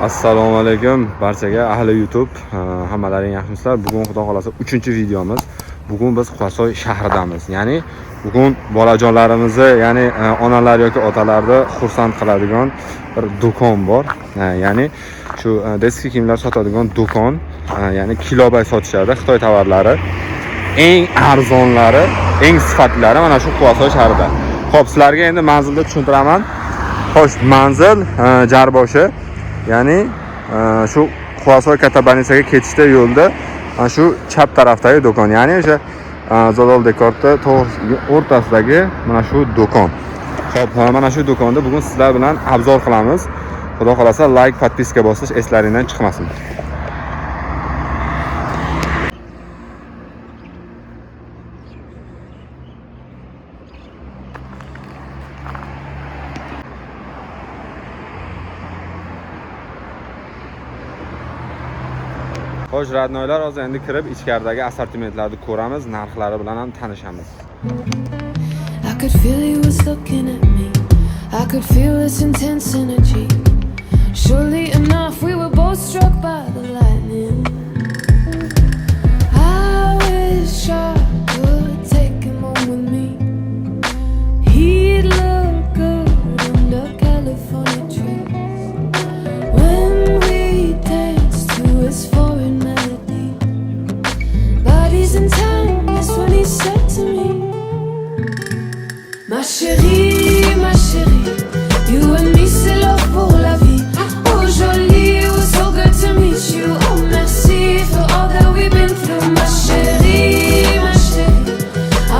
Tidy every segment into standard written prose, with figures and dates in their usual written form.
Assalomu alaykum barchaga ahli YouTube. Hammalaring yaxshimisizlar? Bugun xudo xolasa 3-videomiz. Bugun biz Quvasoy shahridamiz. Ya'ni bugun bolajonlarimizni, ya'ni onalar yoki otalarni xursand qiladigan bir do'kon bor. Ya'ni shu deski kiyimlar sotadigan do'kon, ya'ni kilobay sotishadi. Xitoy tovarlari eng arzonlari, eng sifatlilari mana shu Quvasoy shahrida. Xo'p, sizlarga endi manzilni tushuntiraman. Xo'sh, manzil Jarboshi. Ya'ni shu Quvasoy Katabanisga ketishda yo'lda shu chap tarafdagi do'kon, ya'ni o'sha Zodol Dekortda o'rtasidagi mana shu do'kon. Xo'p, mana shu do'konda bugun sizlar bilan obzor qilamiz. Xudo xolasa like, podpiska bosish eslaringizdan chiqmasin. Xo'sh, radnoylar, hozir endi kirib ichkaridagi assortimentlarni ko'ramiz, narxlari bilan ham tanishamiz. I could feel he was looking at me. I could feel this intense energy. Surely enough, we were both struck by the lightning. I wish I could take him home with me. He'd look good under California trees when we danced to his foreign melody. Bodies in time, that's when he said to me, ma chérie, you and me c'est love pour la vie. Oh jolie, it was so good to meet you. Oh merci for all that we've been through. Ma chérie,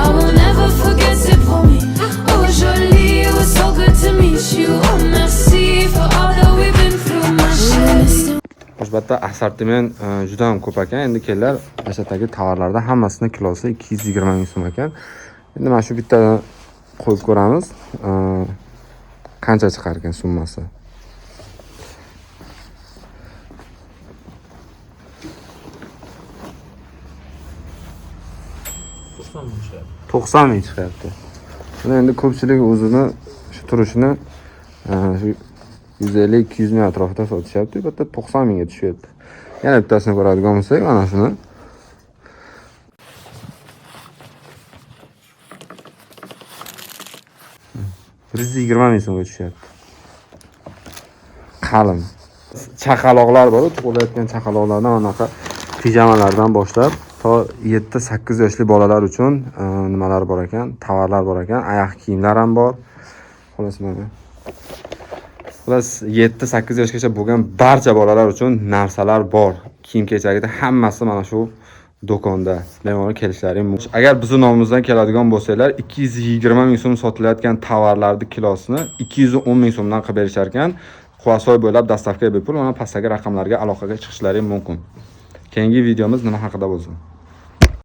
I will never forget, c'est promis. Oh jolie, it was so good to meet you. Oh merci for all that we've been through. Ma chérie. Albatta assortiment juda ham ko'p ekan. Endi kelar ashatdagi tovarlarda hammasini kilosi 220 ming so'm ekan. Endi mana shu bittadan qo'yib ko'ramiz. Qancha chiqar ekan summasi. $90 ming chiqyapti. Buni endi ko'pchilik o'zini shu turishini shu 150-200 ming atrofida sotishyapti. Bitta 90 mingga tushyapti. Yana bittasini ko'radigan bo'lsak, mana shuni 120 ming so'mga tushyapti. Qalin. Chaqaloqlar bor, tug'ilayotgan chaqaloqlardan anaqa pijamalardan boshlab to 7-8 yoshli bolalar uchun nimalar bor ekan, tovarlar bor ekan, oyoq kiyimlar ham bor. Xolos mana. Xolos 7-8 yoshgacha bo'lgan barcha bolalar uchun narsalar bor. Kiyim-kechagida hammasi mana shu do'konda. Bemalol kelishlaring mumkin. Agar bizning nomimizdan keladigan bo'lsanglar, 220 ming so'm sotilayotgan tovarlarning kilosini 210 ming so'mdan qilib berishar ekan. Quvasoy bo'ylab dastavka bepul, mana pastdagi raqamlarga aloqaga chiqishlaring mumkin. Keyingi videomiz nima haqida bo'lsin?